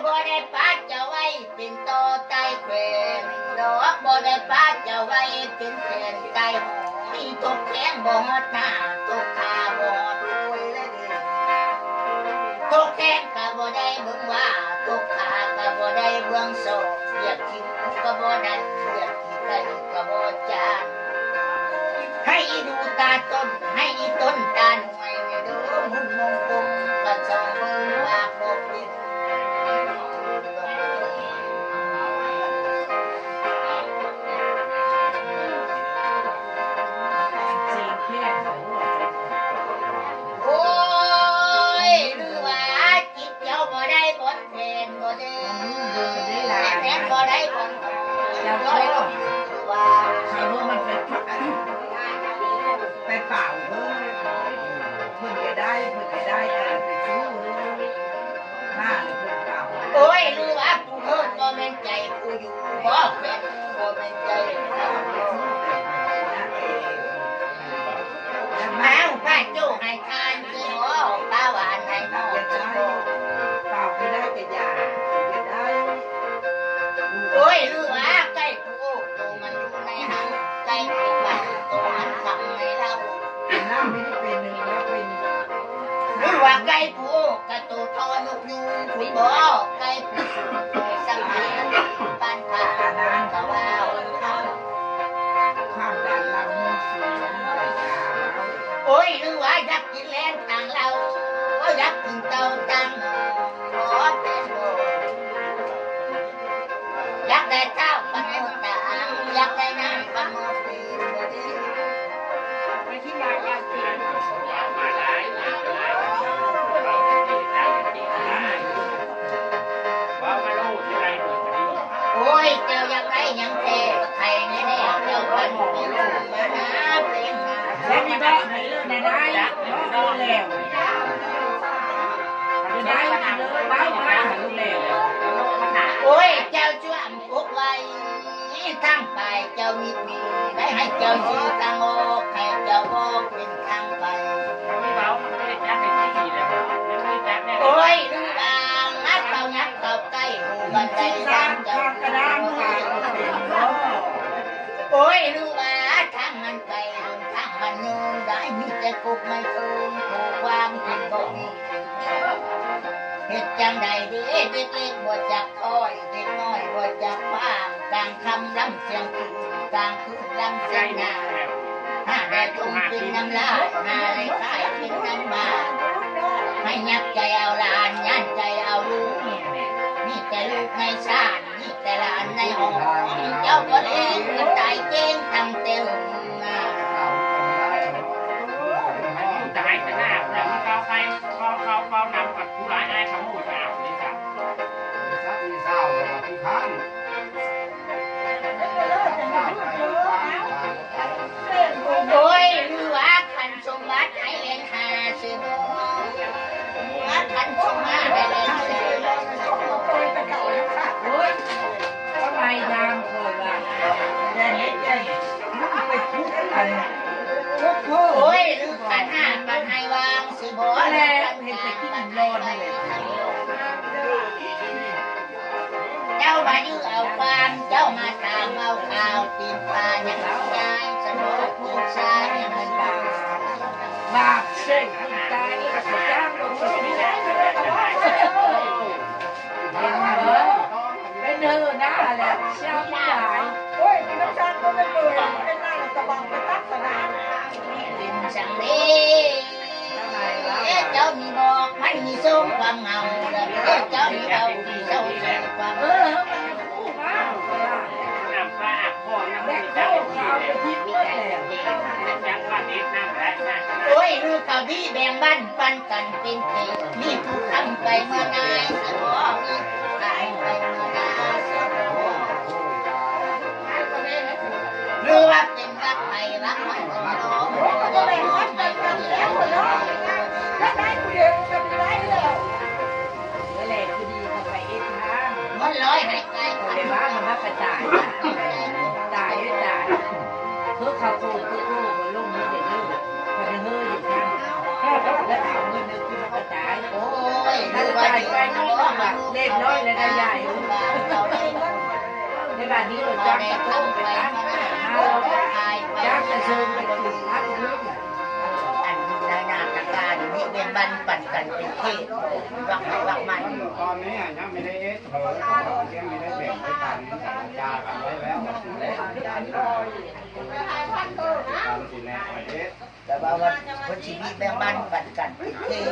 บ่ได้ปาจะไว้เป็นโตไตแขวนดอกบ่ได้ปาจะไว้เป็นแขนไก่ที่ตกแข้งบ่ฮอดหน้าตกขาบ่ฮอดตัวเลยตกแข้งก็บ่ได้เบิ่งว่าตกขาก็บ่ได้เบิ่งโซเรียกคิวก็บ่ได้เรียกขี้ไก่ก็บ่จานให้ดูตาต้นให้ต้นตาหน่วยเด้อมุนมงคลก็ส่องเบิ่งว่าบ่ผิดโอ้ยหรือว่าจิตเจ้าบ่ได้บนเพนบ่เด้อแม่บ่ได้บนเจ้าบ่ได้ว่าเขามันไปเป่าเพิ่นจะได้แต่ไปซื้อหน้าเลยเพิ่นเป่าโอ้ยหรือว่าผู้เพิ่นบ่แม่นใจผู้อยู่บ่เป็นบ่แม่นใจมาผ้าโจ้ให้ทานคือโอ้ป้าหวานให้น้องจะโตเป่าไม่ได้แต่ยาจะได้โอ้ยหรือว่าไก่ผู้ตัวมันอยู่ในหังไก่ผู้ว่าตัวมันทำให้เราน้าไม่ได้เป็นหนึ่งแล้วเป็นหรือว่าไก่ผู้กระตูทอนุกยูคุยบ่ไก่ผู้ตัวสังหารบ้านป่านางก็ว่าวันทำข้ามด่านลำมือสูงใหญ่ยาวโอ้ยหรือว่าอยากกินแลนต่างเราก็อยากกินเตาตังขอแต่โบอยากได้ข้าวปันโมตาอยากได้น้ำปันโมตีโมดีไม่ที่อยากกินโอ้ยเจ้าอยากได้ยังเทไทยแน่ๆเจ้าพันเป็นลูกมาหาเป็นมาแล้วมีบ้าไหนเรื่องไหนได้แล้วจะได้เลยบ้าบ้าดูแล้วโอ้ยเจ้าจ้วงกุกไว้ทั้งไปเจ้ามีได้ให้เจ้าชื่อทางออกให้เจ้าบอกเป็นทางไปโอ้ยลุงอ่างนัดเขายักเข้าใกล้หูบันไดทางเจ้ากระด้างโอ้ยลุงอ่างทางมันไกลทางมันยืนได้มีแต่กุกไม่คืนถูกความผิดบ่มีเหตุจังใดเด็กเล็กๆบ่จักอ้อยเด็กน้อยบ่จักฟางกลางคำลำเสียงคืนกลางคืนลำเสียงนาถ้าแดดทุ่งเป็นน้ำลายนาเลยขายเป็นน้ำบาไม่ยักใจเอาหลานยันใจเอาลูกนี่แต่ลูกในชาตินี่แต่หลานในห้องเจ้าก็เลี้ยงก็ตายเก่งทำเต็มจะให้ชนะแต่ว่าเขานำกับผู้ร้ายได้ทั้งหมดแล้วนี่จ้ะมีเศร้ากับผู้ค้านโอ้ยรู้ว่าขันสมบัติให้เล่นหาสิบว่าขันสมบัติให้เล่นสิบโอ้ยทำไมยามคอยว่าแย่นิดแย่ไปทุกกันโอ้ยรู้ขันห้าขันให้วางสิบแล้วเห็นแต่ที่มันร้อนนี่แหละเจ้ามายื้อเอาความเจ้ามาตามเอาข่าวตีนปลาอย่างเอาใจสนุกผู้ชายอย่างมันบาปเส้นตายก็จะจ้างลงไปที่ไหนเป็นเธอหน้าแหละเชี่ยวที่หลายโอ้ยมีน้ำชาตัวเป็นตัวเป็นหน้าตะบังเป็นตักสนามดินสังเล่เจ้ามีบอกมันมีส้มความเงาเจ้ามีเอามีส้มความน้ำปลาอักพ่อน้ำ แม่ มัน โค้งเอาไปทิ้งไว้แล้วยังว่าเด็กน้ำแรงนะโอ้ยรู้เขาที่แบ่งบ้านปันกันเป็นเศษมีผู้ทำไปเมื่อนายสมอมีผู้ขายไปเมื่อนายสมอหรือว่าเป็นรักใครรักมันก็ร้องก็ไม่ฮอดไม่ก็เดียวถ้าได้ผู้เดียวจะมีไรเลย แหละคือดีเข้าไปอีกทาง มันร้อยให้ไกล คนในบ้านมันก็กระจายตายเพื่อเขาโกงเพื่อโกงมันลงนี้เด็กลูกพอจะเฮ้ยอยู่ข้างแล้วเอาเงินนึงที่มันกระจายโอ้ย ถ้าจะจ่ายไปน้อยแบบเล็กน้อยเลยได้ใหญ่ในบ้านนี้เราจ้างจะเข้าไปตั้งจ้างจะเชิญไปถึงพักนึง อันนี้นานาตะการนี่เป็นบันปั่นกันเป็นเทพวักใหม่ ตอนนี้ยังไม่ได้เอสยังไม่ได้แบ่งไปกันสัญญากันไว้แล้วการสิแนเอส แต่ว่าวันชีวิตแบ่งบันปั่นกันเป็นเทพ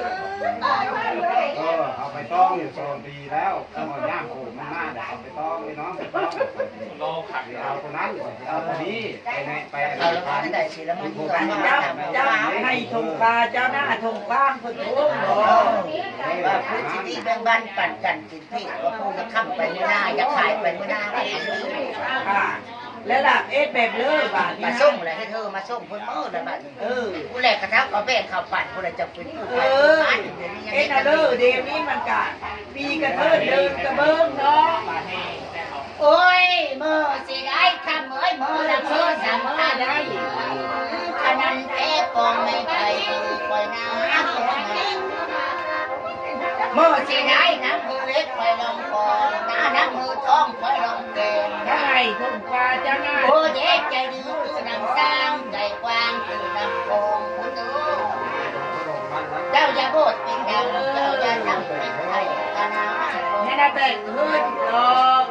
เอาไปต้องอยู่โซนดีแล้วเอาย่างโผล่มันมาเดี๋ยวเอาไปต้องไอ้น้องไปต้อง โลขับ เอาตัวนั้นเอาตัวนี้ไป เอาแล้วก็ได้สิแล้วมันก็ เจ้าให้ทงคาเจ้าหน้าทงบ้างคนทุกข์ ว่าพื้นที่แบ่งบันปั่นกันเป็นเทพว่าผู้จะข้ามไปไม่ได้จะขายไปไม่ได้อะไรอย่างนี้ แล้วหลักเอสแบบเลิกบ้าน มาส่งอะไรให้เธอมาส่งคนเมื่อไรแบบนี้ผู้แรกกระทับเอาแบ่งข่าวปั่นคนละจะเป็นผู้ปั่นเอ็น เลิกเดี๋ยวนี้มันกะมีกระเทิดเดินกระเบิ้งเนาะ โอ้ยเมื่อสิได้ทำเอ้ยเมื่อละเมื่อสามตาได้ขนาดแพ้ปองไม่ไปปล่อยน้ำเมื่อสิได้น้ำมือเล็กปล่อยลงคอน้ำมือท้องปล่อยลงเกง ถ้าไงทงคาเจ้าหน้า โอ้เด็กใจดีคือนำสร้างใจกว้างคือนำโกงคุณดูเจ้าอย่าโบดเป็นดาวเจ้าอย่าทำเป็นไทยกะนา ให้นาแต่งขึ้นดอก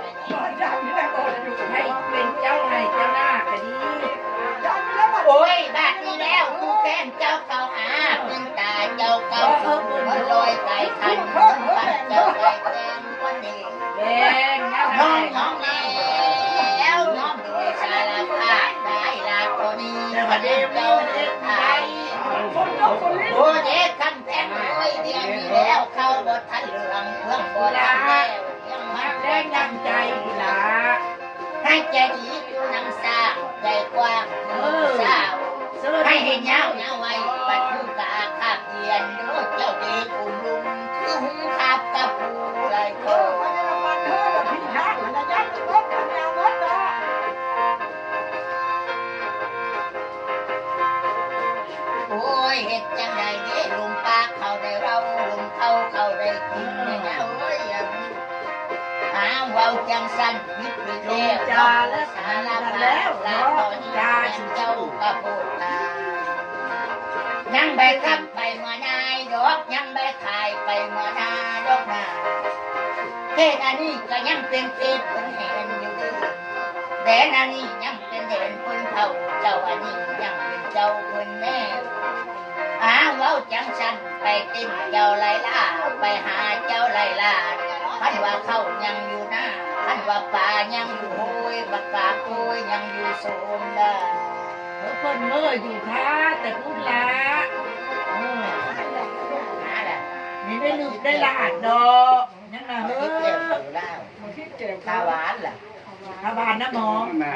ให้เป็นเจ้าให้เจ้าหน้าก็ดี โอ้ยบาดนี้แล้วกูแค้นเจ้าเก่าหาเป็นตาเจ้าเก่าสุดมันลอยไก่คันปัดเจ้าไก่แกงวันนี้ แดงนะ น้องน้องแล้วน้องดูสารพัดได้ลาตัวนี้วันนี้เจ้าเด็กไทยโอ้เด็กคำแพงเลยเดียวนี้แล้วเข้าบททันเรื่องเครื่องโบราณแล้วยังมา แดงน้ำใจหลา ให้ใจดีอยู่น้ำสร้างใจกว้างสาวให้เห็นยาวไว้ปัดผู้กาขับเยียนดูเจ้าเด็กอุ้มลุงคือหุงขับกับผู้ไรโตโอ้ยเห็ดจังใดเด้ลุงปากเขาได้เราลุงเขาได้กินเนี่ยโอ้ยอ้าวเว้าจังสันวิทย์วิทย์แล้ว จาและสารแล้ว ลา เนาะ ตอนนี้ จา เป็นเจ้ากระโปรงตายังไปขับไปเมื่อนายดอกยังไปขายไปเมื่อนาดอกนาเทศอันนี้ก็ยังเป็นเทศคนเห็นอยู่ดีแดนอันนี้ยังเป็นแดนคนเท่าเจ้าอันนี้ยังเป็นเจ้าคนแม่อ้าวเว้าจังสันไปตินเจ้าไล่ล่าไปหาเจ้าไล่ล่าพันว่าเขายังอยู่หน้าพันว่าป่ายังอยู่โหยปากกาโกยยังอยู่โซมได้ เพิ่นเมื่ออยู่ท้าแต่พูดละ นั่นแหละ นี่ได้ลืมได้ลาดดอกนั่นน่ะเฮ้ คิดเร็ว อ อยู่แล้วข้าวหวานล่ะ ชาวบ้านนะหมอ แม่